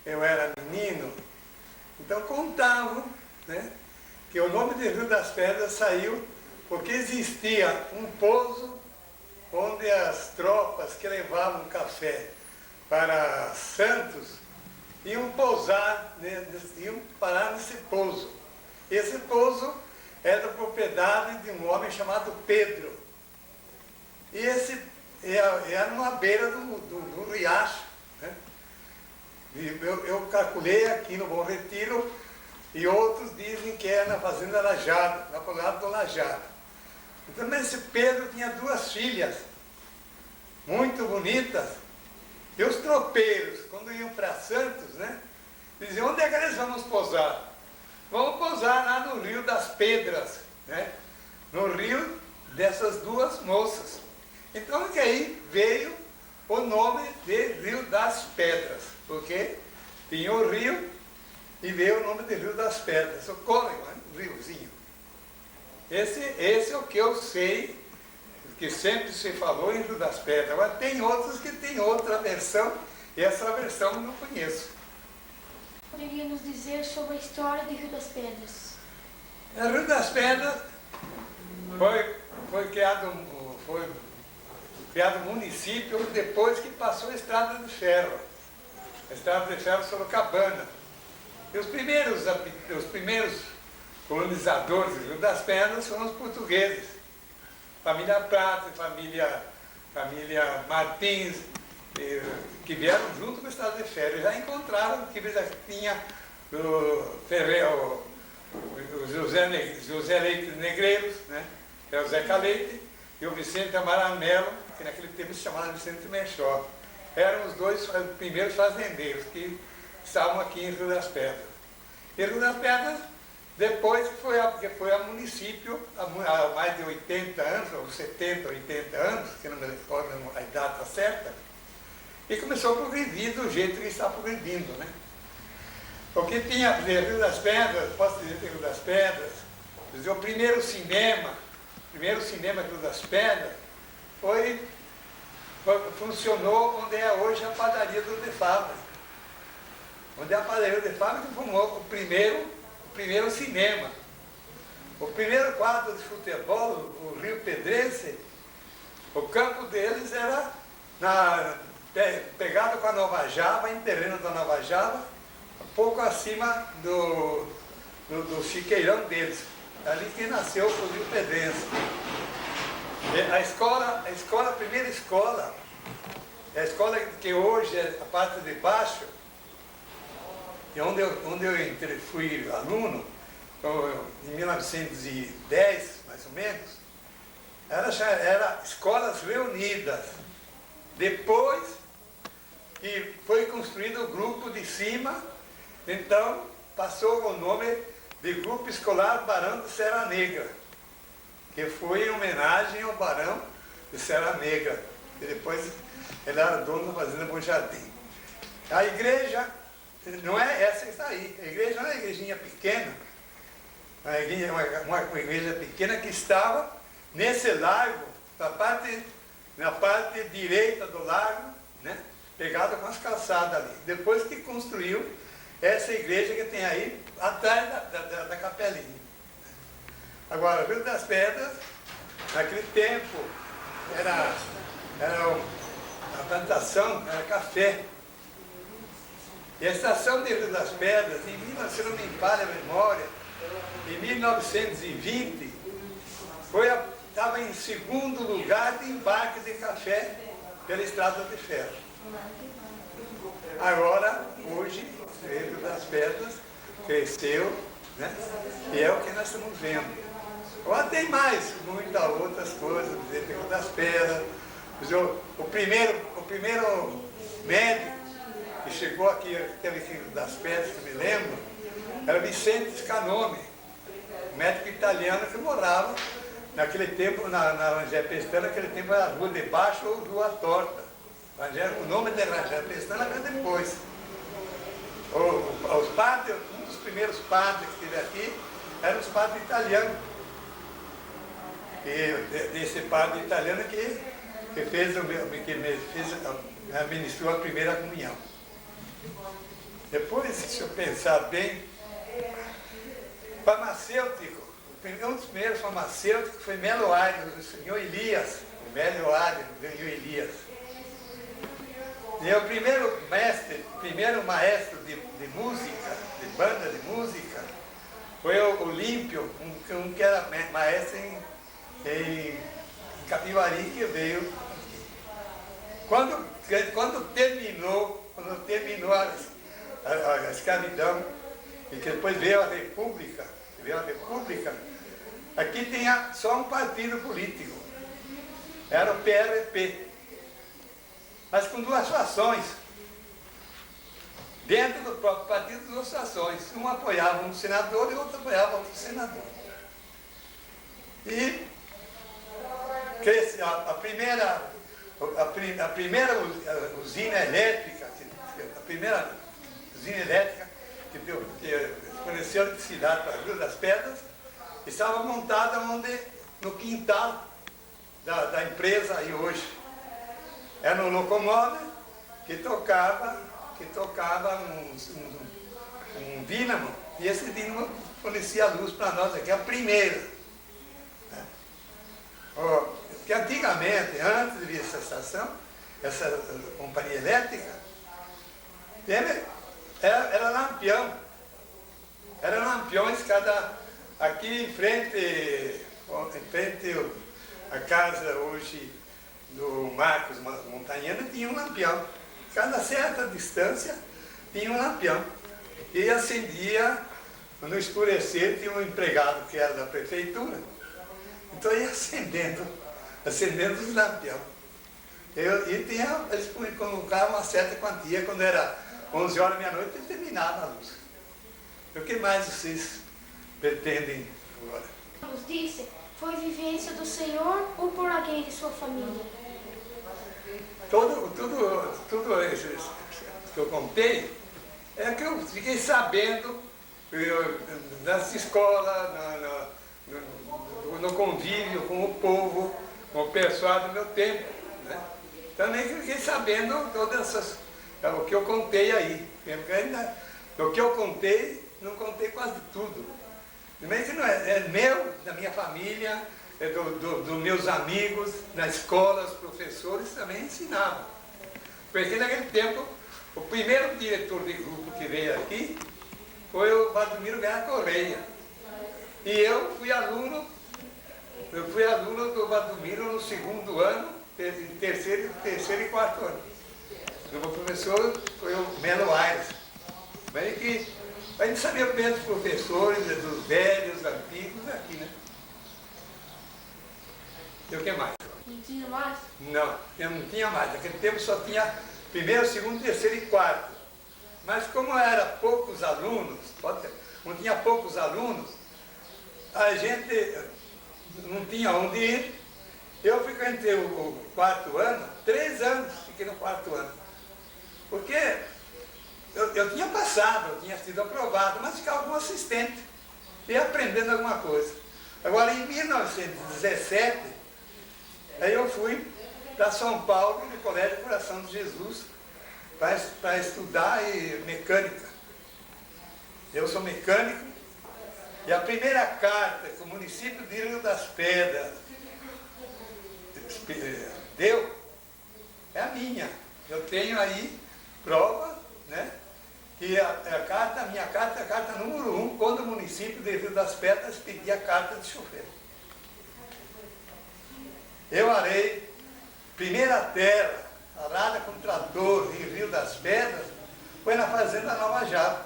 eu era menino, então contavam, né, que o nome de Rio das Pedras saiu porque existia um pouso onde as tropas que levavam café para Santos iam pousar, né, iam parar nesse pouso. Esse pouso era propriedade de um homem chamado Pedro. E esse era numa beira do riacho, né? Eu calculei aqui no Bom Retiro, e outros dizem que é na Fazenda Lajado, lá para o lado do Lajado. Então esse Pedro tinha duas filhas, muito bonitas, e os tropeiros, quando iam para Santos, né, diziam, onde é que eles vamos pousar? Vamos pousar lá no Rio das Pedras, né, no rio dessas duas moças. Então que aí veio o nome de Rio das Pedras, porque tinha o rio e veio o nome de Rio das Pedras, o córrego, né? Um riozinho. Esse é o que eu sei, que sempre se falou em Rio das Pedras. Agora tem outros que tem outra versão, e essa versão eu não conheço. Poderia nos dizer sobre a história de Rio das Pedras? O Rio das Pedras foi criado um município depois que passou a Estrada de Ferro. A Estrada de Ferro Sorocabana. E os primeiros colonizadores do Rio das Pedras foram os portugueses. Família Prata, família Martins, que vieram junto com a Estrada de Ferro. E já encontraram que já tinha o José Leite Negreiros, né? Que é o Zeca Leite, e o Vicente Amaramelo, que naquele tempo se chamava Vicente Menchó. Eram os dois primeiros fazendeiros que estavam aqui em Rio das Pedras. E Rio das Pedras, depois foi a município, há mais de 80 anos, ou 70, 80 anos, que não me recordo a data certa, e começou a progredir do jeito que está progredindo, né? Porque tinha Rio das Pedras, posso dizer que Rio das Pedras, o primeiro cinema Rio das Pedras funcionou onde é hoje a padaria do De Fábrica. Onde a padaria do De Fábrica formou o primeiro cinema. O primeiro quadro de futebol, o Rio Pedrense, o campo deles era pegado com a Nova Java, em terreno da Nova Java, um pouco acima do chiqueirão deles. Ali que nasceu o Rio Pedrense. A primeira escola, a escola que hoje é a parte de baixo, e onde eu fui aluno, em 1910, mais ou menos, era Escolas Reunidas. Depois que foi construído o grupo de cima, então passou o nome de Grupo Escolar Barão de Serra Negra, que foi em homenagem ao Barão de Serra Negra, que depois ele era dono da Fazenda Bom Jardim. A igreja não é essa que está aí, a igreja não é uma igrejinha pequena, uma igreja pequena que estava nesse largo, na parte direita do largo, né, pegada com as calçadas ali. Depois que construiu essa igreja que tem aí, atrás da capelinha. Agora, o Rio das Pedras, naquele tempo, a plantação era café. E a estação de Rio das Pedras, se não me falha a memória, em 1920, estava em segundo lugar de embarque de café pela Estrada de Ferro. Agora, hoje, o Rio das Pedras cresceu, né? E é o que nós estamos vendo. Agora tem mais, muitas outras coisas, do Rio das Pedras. O primeiro médico que chegou aqui, que teve Rio das Pedras, que me lembro, era Vicente Scanome, médico italiano que morava naquele tempo, na Rangel Pestana, naquele tempo era Rua de Baixo ou Rua Torta. O nome de Rangel Pestana veio depois. Os padres, um dos primeiros padres que esteve aqui, eram os padres italianos. Desse padre italiano que ministrou a primeira comunhão. Depois, se eu pensar bem, farmacêutico, um dos primeiros farmacêuticos foi Melo Aires, o senhor Elias, o Melo Aires, o senhor Elias. E o primeiro maestro de música, de banda de música, foi o Olímpio, um que era maestro em Capivari, que veio. Quando terminou a escravidão, e que depois veio a República, aqui tinha só um partido político, era o PRP, mas com duas fações. Dentro do próprio partido, duas fações. Um apoiava um senador e o outro apoiava outro senador. E a primeira usina elétrica que forneceu eletricidade para a Rio das Pedras, estava montada no quintal da empresa aí hoje. Era um locomóvel que tocava um dínamo, e esse dínamo fornecia luz para nós aqui, a primeira. Porque antigamente, antes de vir essa estação, essa companhia elétrica, era lampião. Eram lampiões aqui em frente à casa hoje do Marcos Montanhano, tinha um lampião. Cada certa distância tinha um lampião. E acendia, no escurecer, tinha um empregado que era da prefeitura. Então ia acendendo os lampiões. Eles colocavam uma certa quantia, quando era 11 horas, meia-noite, ele terminava a luz. O que mais vocês pretendem agora? Nos disse, foi vivência do Senhor ou por alguém de sua família? Tudo isso que eu contei é que eu fiquei sabendo nas escolas, no convívio com o povo, com o pessoal do meu tempo. Né? Também fiquei sabendo todas essas, o que eu contei aí. O que eu contei, não contei quase tudo. Também que não é meu, da minha família, dos meus amigos, na escola, os professores também ensinavam. Porque naquele tempo, o primeiro diretor de grupo que veio aqui foi o Valdomiro Guerra Correia. E eu fui aluno do Valdomiro no segundo ano, terceiro e quarto ano. O meu professor foi o Melo Aires. Bem que a gente sabia bem dos professores, dos velhos, antigos aqui, né? E o que mais? Não tinha mais? Não, eu não tinha mais. Naquele tempo só tinha primeiro, segundo, terceiro e quarto. Mas como era poucos alunos, não tinha poucos alunos, a gente não tinha onde ir. Eu frequentei o quarto ano, 3 anos fiquei no quarto ano. Porque eu tinha passado, eu tinha sido aprovado, mas ficava como assistente e aprendendo alguma coisa. Agora, em 1917, aí eu fui para São Paulo, no Colégio Coração de Jesus, para estudar mecânica. Eu sou mecânico, e a primeira carta que o município de Rio das Pedras deu é a minha. Eu tenho aí prova, né? Que a minha carta é a carta número 1, quando o município de Rio das Pedras pedia a carta de chofer. Eu arei, primeira terra, arada com trator em Rio das Pedras, foi na fazenda Nova Java.